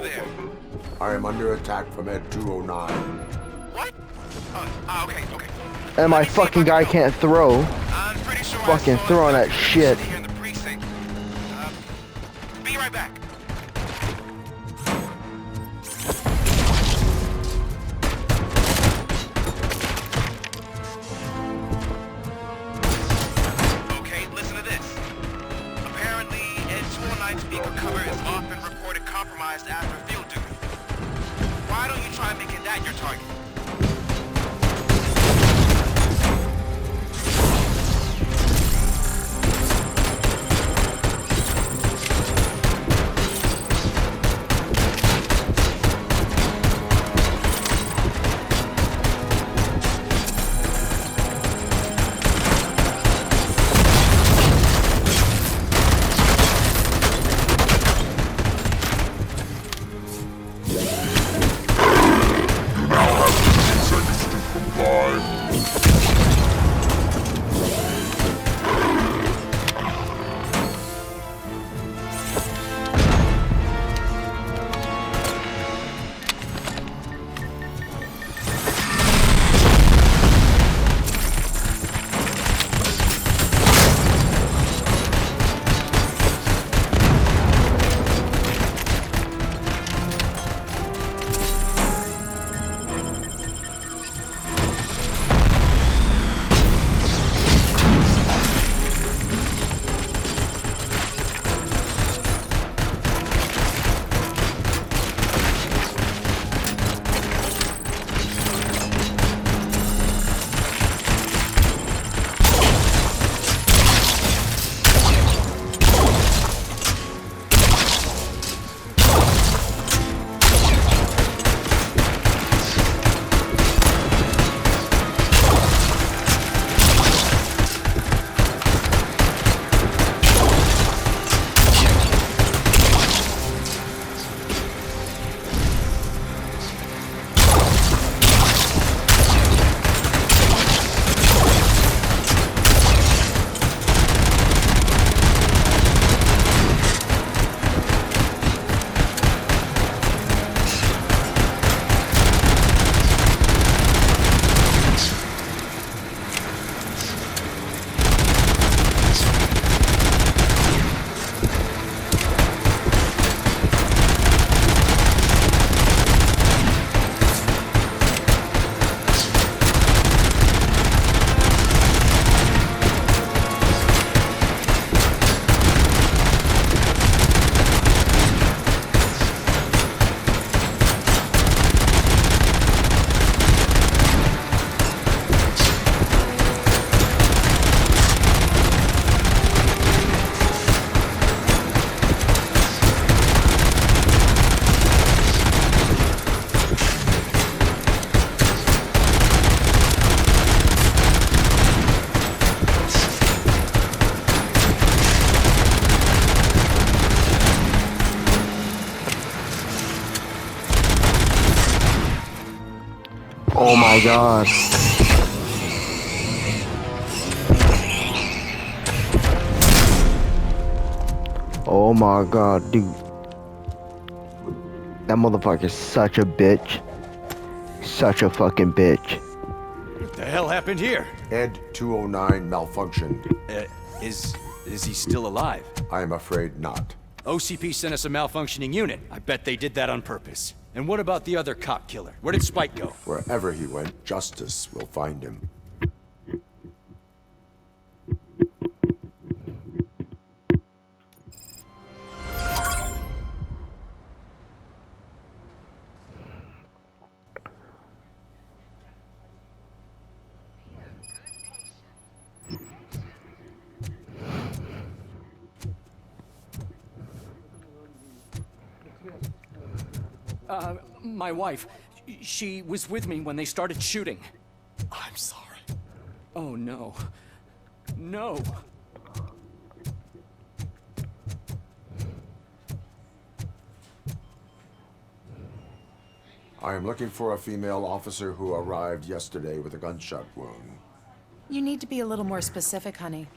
there? I am under attack from Ed 209. What? Okay. And my fucking guy can't throw. I'm pretty sure Fucking throwing that shit. Here in the precinct. Be right back. Okay, listen to this. Apparently, Ed 209 speaker cover is often reported compromised after field duty. Why don't you try making that your target? Oh my god. Oh my god, dude. That motherfucker's such a bitch. Such a fucking bitch. What the hell happened here? Ed 209 malfunctioned. Is he still alive? I am afraid not. OCP sent us a malfunctioning unit. I bet they did that on purpose. And what about the other cop killer? Where did Spike go? Wherever he went, justice will find him. My wife, she was with me when they started shooting. I'm sorry. Oh, no. No. I am looking for a female officer who arrived yesterday with a gunshot wound. You need to be a little more specific, honey.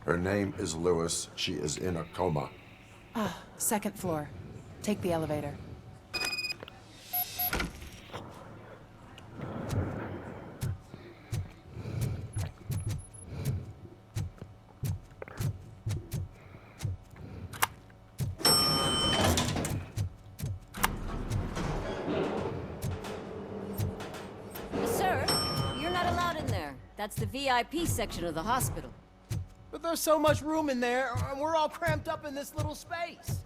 Her name is Lewis. She is in a coma. Second floor. Take the elevator. That's the VIP section of the hospital. But there's so much room in there, and we're all cramped up in this little space.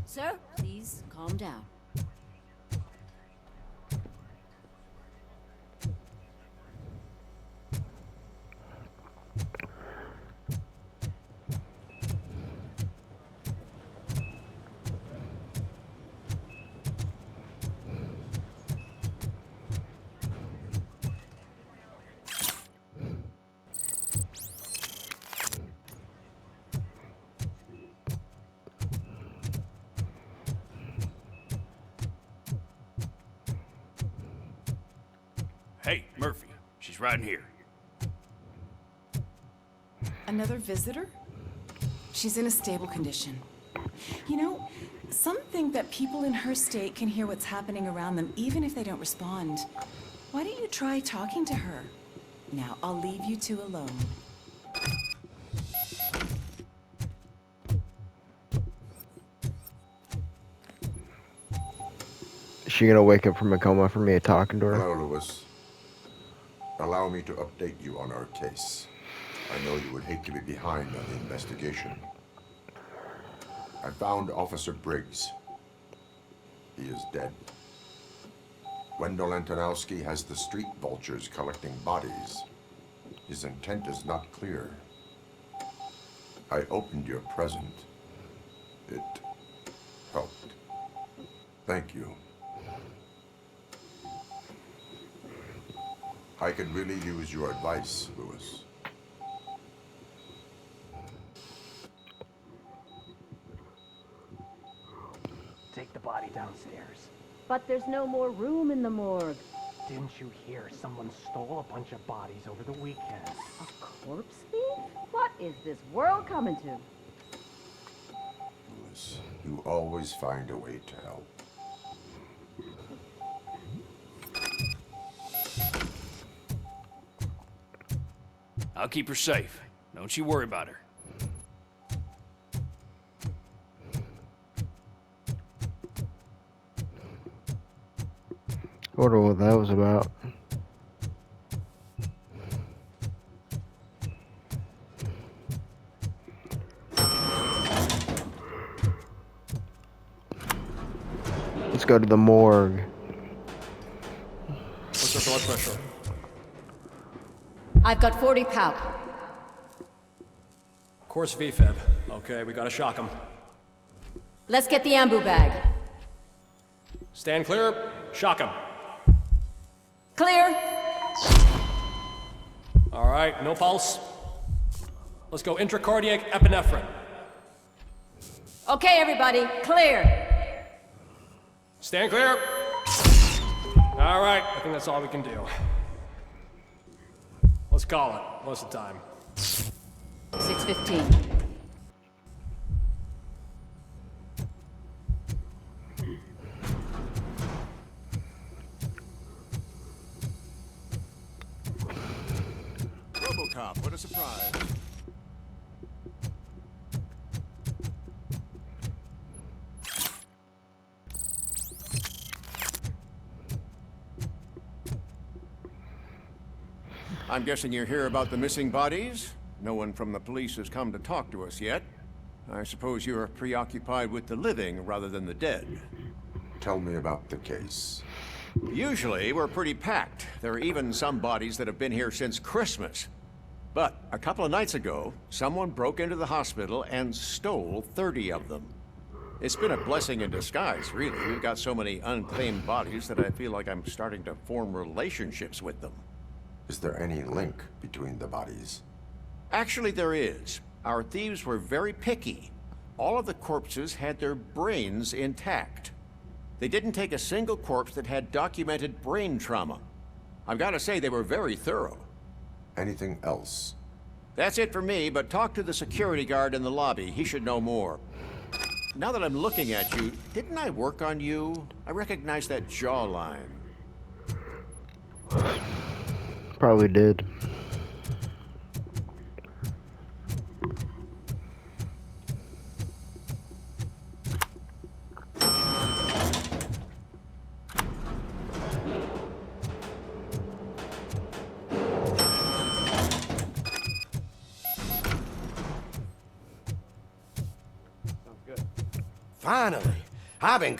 Sir, please calm down. Hey, Murphy. She's right in here. Another visitor? She's in a stable condition. You know, some think that people in her state can hear what's happening around them even if they don't respond. Why don't you try talking to her? Now, I'll leave you two alone. Is she gonna wake up from a coma for me talking to her? Hello, Lewis. Allow me to update you on our case. I know you would hate to be behind on the investigation. I found Officer Briggs. He is dead. Wendell Antonowski has the street vultures collecting bodies. His intent is not clear. I opened your present. It helped. Thank you. I could really use your advice, Lewis. Take the body downstairs. But there's no more room in the morgue. Didn't you hear someone stole a bunch of bodies over the weekend? A corpse thief? What is this world coming to? Lewis, you always find a way to help. I'll keep her safe. Don't you worry about her. I wonder what that was about. Let's go to the morgue. What's her blood pressure? I've got 40 pow. Course VFib. Okay, we gotta shock him. Let's get the ambu bag. Stand clear. Shock him. Clear. All right, no pulse. Let's go intracardiac epinephrine. Okay, everybody, clear. Stand clear. All right, I think that's all we can do. Let's call it. What's the time? 6:15. Robocop, what a surprise. I'm guessing you're here about the missing bodies? No one from the police has come to talk to us yet. I suppose you're preoccupied with the living rather than the dead. Tell me about the case. Usually, we're pretty packed. There are even some bodies that have been here since Christmas. But a couple of nights ago, someone broke into the hospital and stole 30 of them. It's been a blessing in disguise, really. We've got so many unclaimed bodies that I feel like I'm starting to form relationships with them. Is there any link between the bodies? Actually, there is. Our thieves were very picky. All of the corpses had their brains intact. They didn't take a single corpse that had documented brain trauma. I've got to say, they were very thorough. Anything else? That's it for me, but talk to the security guard in the lobby. He should know more. Now that I'm looking at you, didn't I work on you? I recognize that jawline. Probably did. Finally. I've been...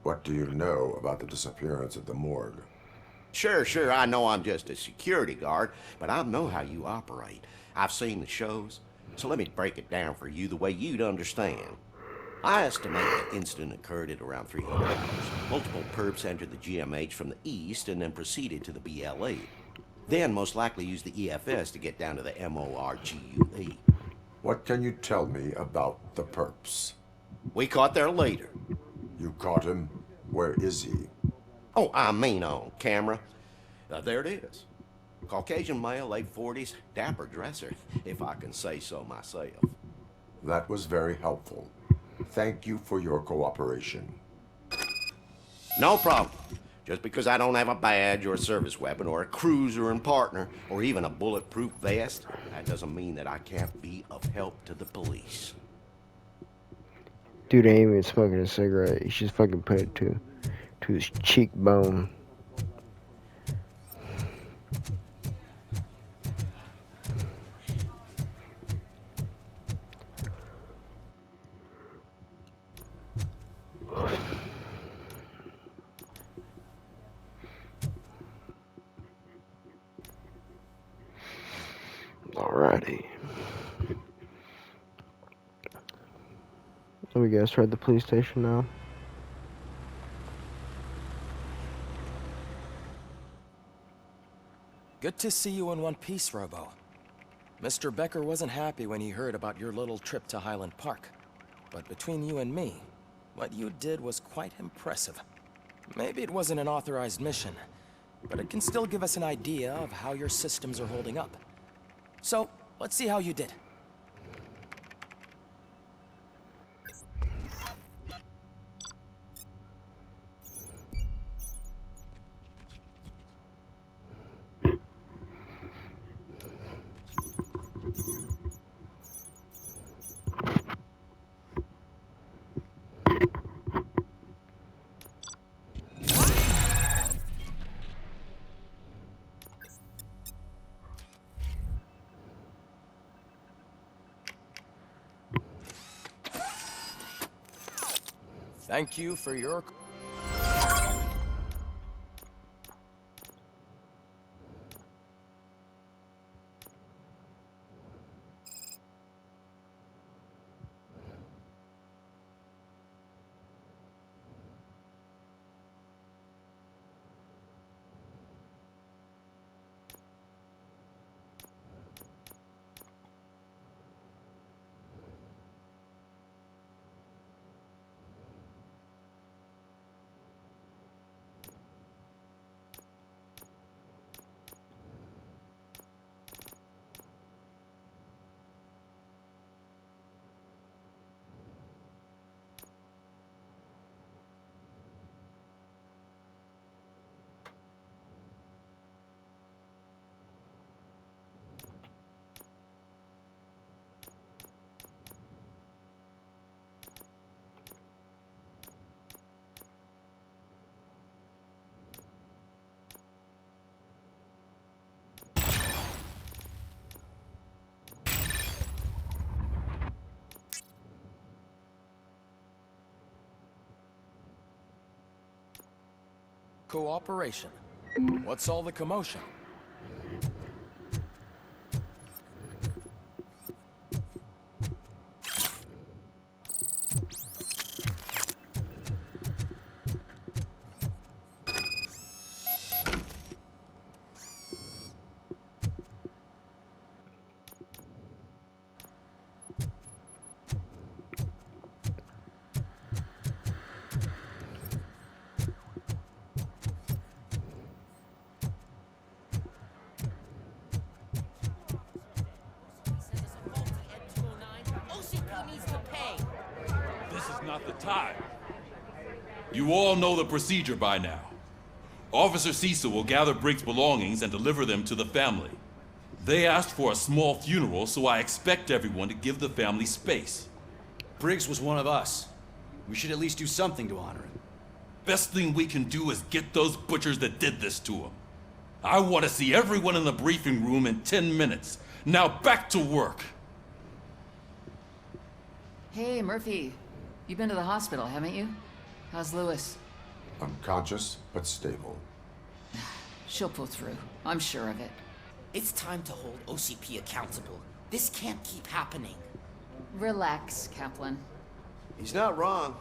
What do you know about the disappearance at the morgue? Sure, I know I'm just a security guard, but I know how you operate. I've seen the shows, so let me break it down for you the way you'd understand. I estimate the incident occurred at around 300 hours. Multiple perps entered the GMH from the east and then proceeded to the BLE. Then most likely used the EFS to get down to the MORGUE. What can you tell me about the perps? We caught their leader. You caught him? Where is he? Oh, I mean on camera. There it is. Caucasian male, late 40s, dapper dresser, if I can say so myself. That was very helpful. Thank you for your cooperation. No problem. Just because I don't have a badge or a service weapon or a cruiser and partner or even a bulletproof vest, that doesn't mean that I can't be of help to the police. Dude ain't even smoking a cigarette. He's just fucking put it to his cheekbone. Alrighty. So we guys try the police station now. Good to see you in one piece, Robo. Mr. Becker wasn't happy when he heard about your little trip to Highland Park. But between you and me, what you did was quite impressive. Maybe it wasn't an authorized mission, but it can still give us an idea of how your systems are holding up. So, let's see how you did. Thank you for your... Cooperation. What's all the commotion? Not the time. You all know the procedure by now. Officer Cecil will gather Briggs' belongings and deliver them to the family. They asked for a small funeral, so I expect everyone to give the family space. Briggs was one of us. We should at least do something to honor him. Best thing we can do is get those butchers that did this to him. I want to see everyone in the briefing room in 10 minutes. Now back to work. Hey, Murphy. You've been to the hospital, haven't you? How's Lewis? Unconscious, but stable. She'll pull through. I'm sure of it. It's time to hold OCP accountable. This can't keep happening. Relax, Kaplan. He's not wrong.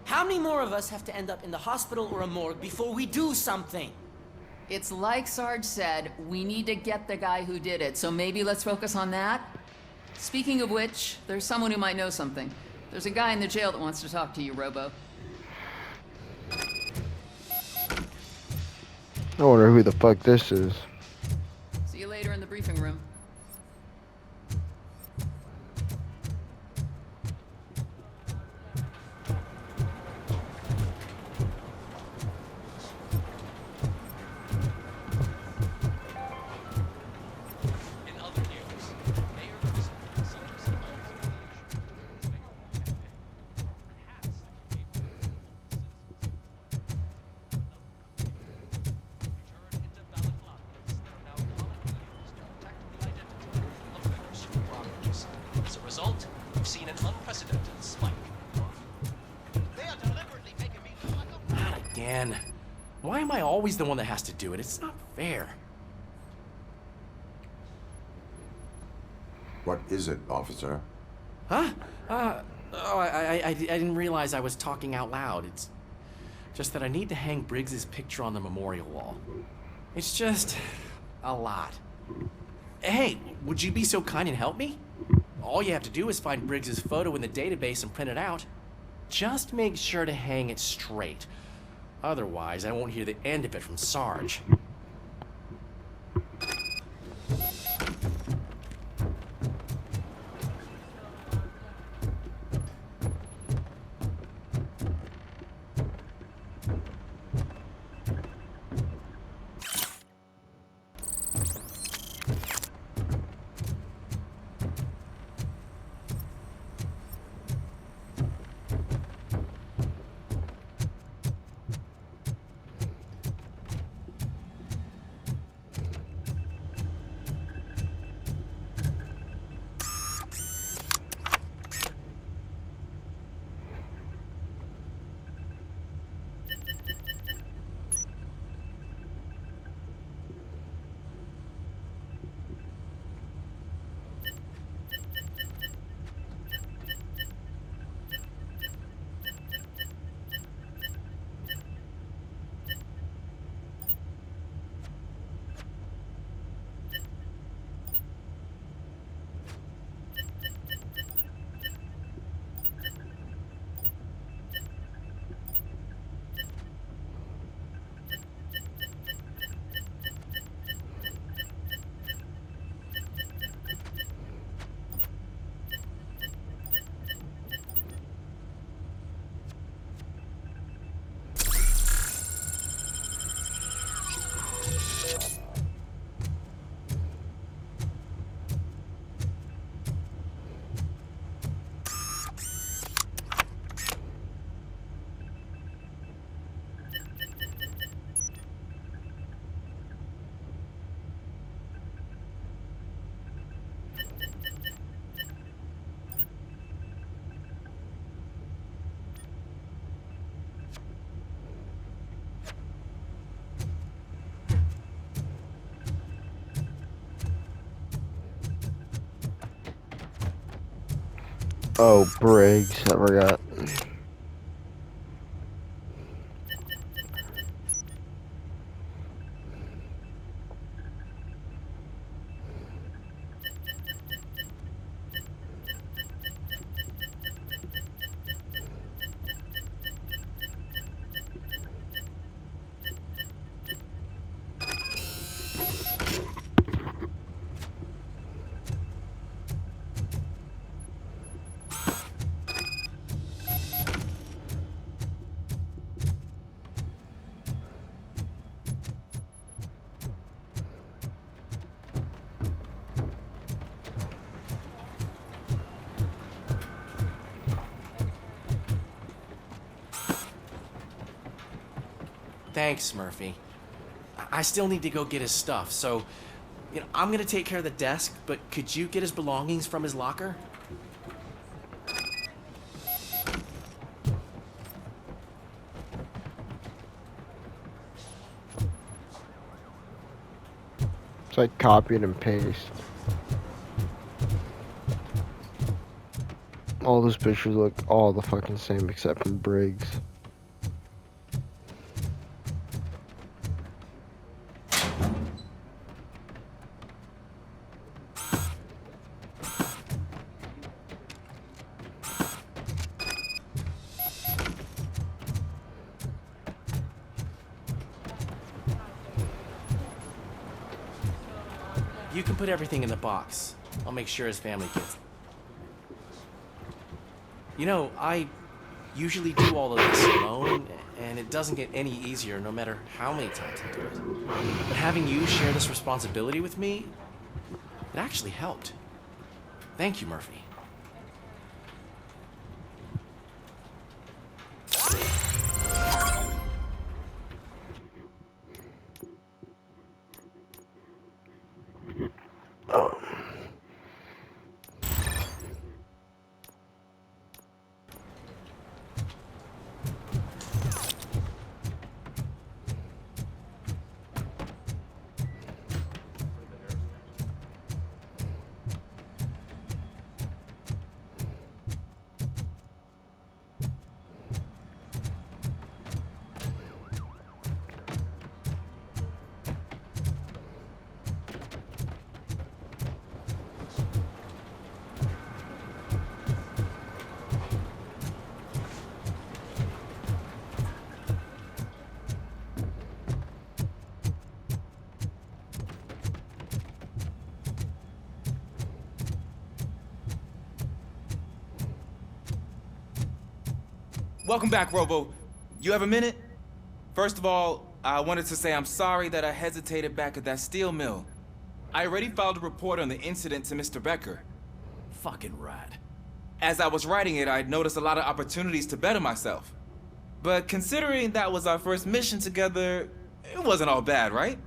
How many more of us have to end up in the hospital or a morgue before we do something? It's like Sarge said, we need to get the guy who did it, so maybe let's focus on that? Speaking of which, there's someone who might know something. There's a guy in the jail that wants to talk to you, Robo. I wonder who the fuck this is. See you later in the briefing room. As a result, we've seen an unprecedented spike. They are deliberately making me look like a... Not again. Why am I always the one that has to do it? It's not fair. What is it, officer? Huh? I didn't realize I was talking out loud. It's just that I need to hang Briggs's picture on the memorial wall. It's just a lot. Hey, would you be so kind and help me? All you have to do is find Briggs's photo in the database and print it out. Just make sure to hang it straight. Otherwise, I won't hear the end of it from Sarge. Oh, Briggs, I forgot. Thanks, Murphy. I still need to go get his stuff, so, I'm gonna take care of the desk, but could you get his belongings from his locker? like copied and paste. All those pictures look all the fucking same except from Briggs. You can put everything in the box. I'll make sure his family gets it. You know, I usually do all of this alone, and it doesn't get any easier no matter how many times I do it. But having you share this responsibility with me, it actually helped. Thank you, Murphy. Welcome back, Robo. You have a minute? First of all, I wanted to say I'm sorry that I hesitated back at that steel mill. I already filed a report on the incident to Mr. Becker. Fucking rad. As I was writing it, I'd noticed a lot of opportunities to better myself. But considering that was our first mission together, it wasn't all bad, right?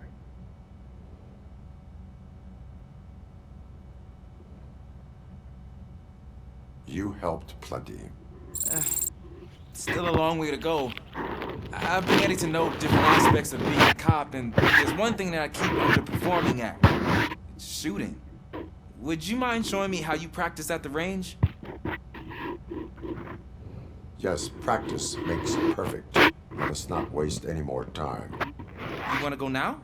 You helped plenty. Still a long way to go. I've been getting to know different aspects of being a cop, and there's one thing that I keep underperforming at. It's shooting. Would you mind showing me how you practice at the range? Yes, practice makes perfect. Let us not waste any more time. You want to go now?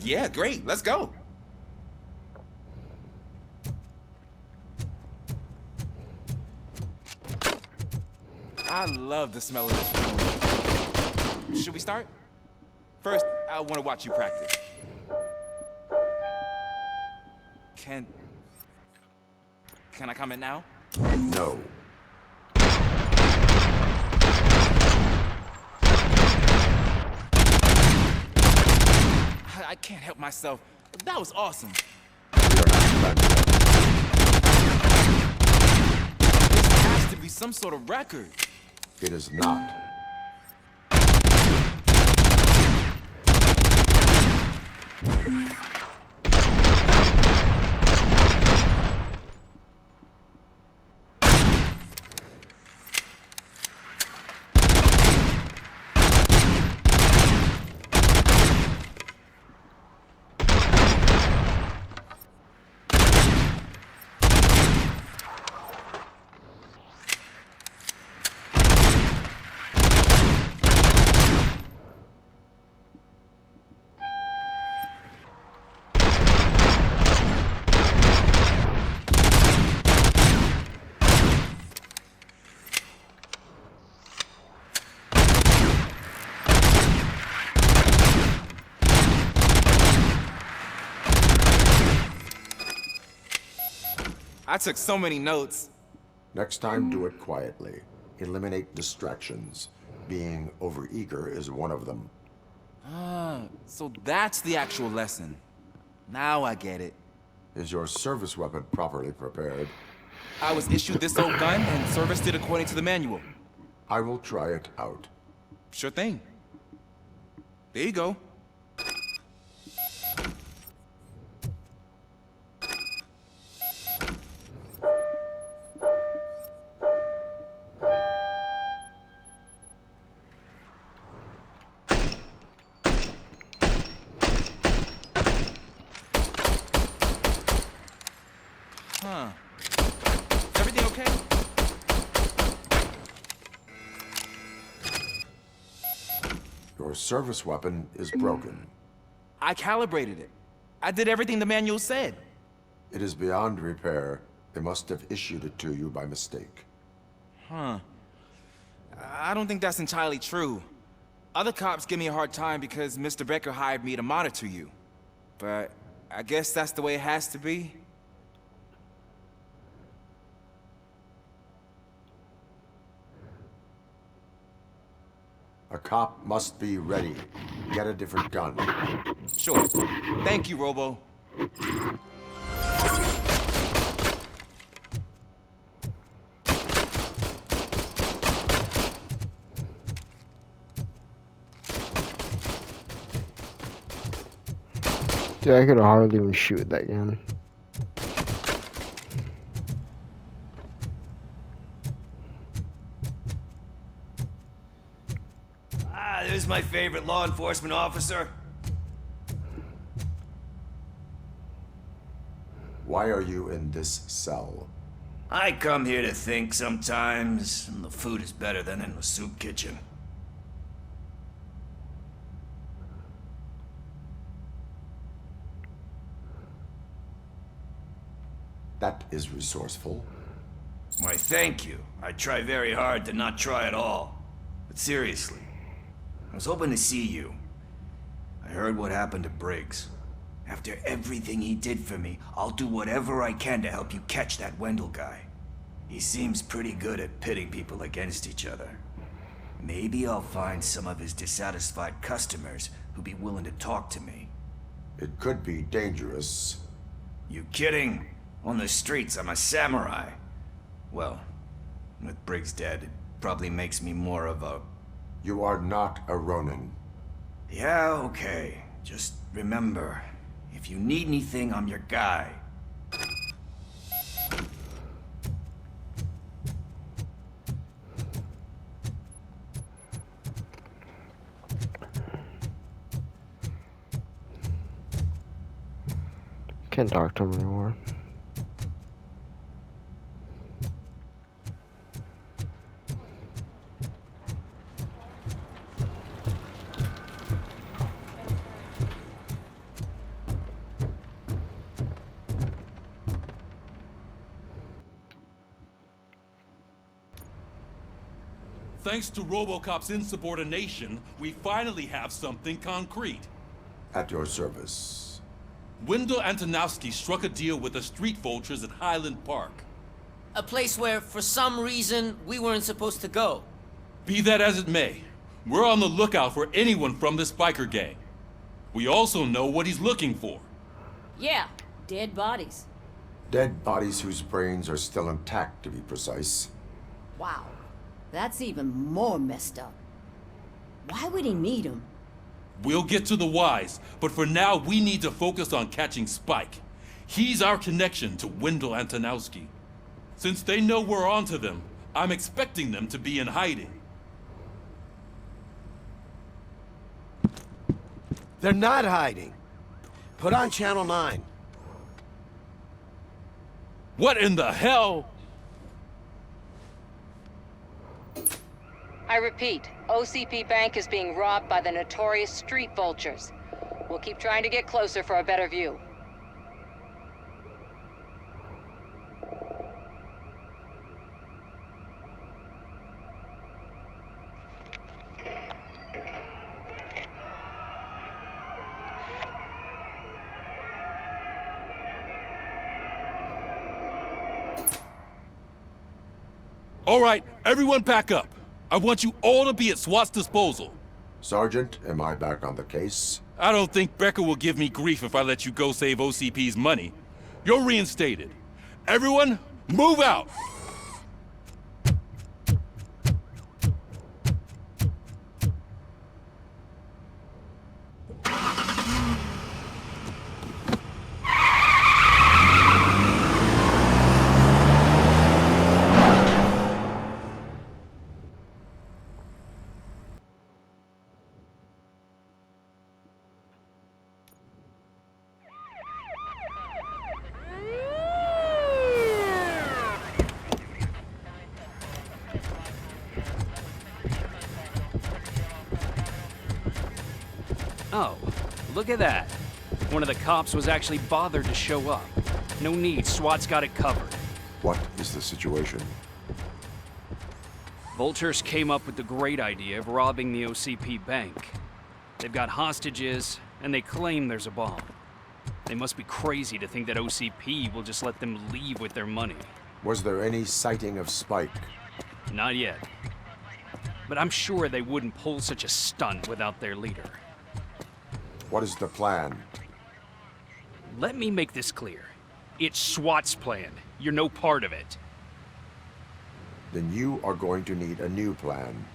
Yeah, great. Let's go. I love the smell of this room. Should we start? First, I want to watch you practice. Can I comment now? No. I can't help myself. That was awesome. You're not done yet. This has to be some sort of record. It is not. I took so many notes. Next time, do it quietly. Eliminate distractions. Being overeager is one of them. Ah, so that's the actual lesson. Now I get it. Is your service weapon properly prepared? I was issued this old gun and serviced it according to the manual. I will try it out. Sure thing. There you go. okay? Your service weapon is broken. I calibrated it. I did everything the manual said. It is beyond repair. They must have issued it to you by mistake. Huh. I don't think that's entirely true. Other cops give me a hard time because Mr. Becker hired me to monitor you. But I guess that's the way it has to be. A cop must be ready. Get a different gun. Sure. Thank you, Robo. Dude, I could hardly even shoot that gun. Ah, there's my favorite law enforcement officer. Why are you in this cell? I come here to think sometimes, and the food is better than in the soup kitchen. That is resourceful. Why, thank you. I try very hard to not try at all. But seriously, I was hoping to see you. I heard what happened to Briggs. After everything he did for me, I'll do whatever I can to help you catch that Wendell guy. He seems pretty good at pitting people against each other. Maybe I'll find some of his dissatisfied customers who'd be willing to talk to me. It could be dangerous. You kidding? On the streets, I'm a samurai. Well, with Briggs dead, it probably makes me more of a... You are not a Ronin. Yeah, okay. Just remember, if you need anything, I'm your guy. Can't talk to him anymore. Thanks to Robocop's insubordination, we finally have something concrete. At your service. Wendell Antonowski struck a deal with the street vultures at Highland Park. A place where, for some reason, we weren't supposed to go. Be that as it may, we're on the lookout for anyone from this biker gang. We also know what he's looking for. Yeah, dead bodies. Dead bodies whose brains are still intact, to be precise. Wow, that's even more messed up. Why would he need them? We'll get to the whys, but for now we need to focus on catching Spike. He's our connection to Wendell Antonowski. Since they know we're onto them, I'm expecting them to be in hiding. They're not hiding. Put on Channel 9. What in the hell? I repeat, OCP Bank is being robbed by the notorious street vultures. We'll keep trying to get closer for a better view. All right, everyone pack up. I want you all to be at SWAT's disposal. Sergeant, am I back on the case? I don't think Becker will give me grief if I let you go save OCP's money. You're reinstated. Everyone, move out! Oh, look at that. One of the cops was actually bothered to show up. No need, SWAT's got it covered. What is the situation? Vultures came up with the great idea of robbing the OCP bank. They've got hostages, and they claim there's a bomb. They must be crazy to think that OCP will just let them leave with their money. Was there any sighting of Spike? Not yet. But I'm sure they wouldn't pull such a stunt without their leader. What is the plan? Let me make this clear. It's SWAT's plan. You're no part of it. Then you are going to need a new plan.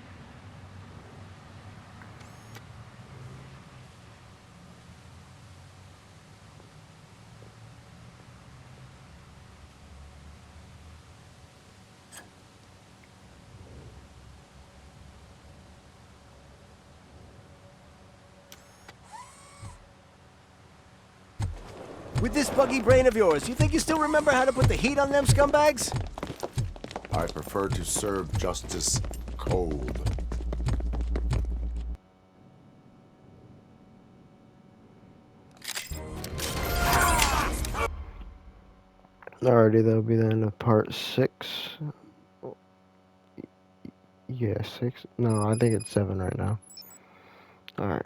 With this buggy brain of yours, you think you still remember how to put the heat on them scumbags? I prefer to serve justice cold. Alrighty, that'll be the end of part 6. Yeah, 6. No, I think it's 7 right now. Alright.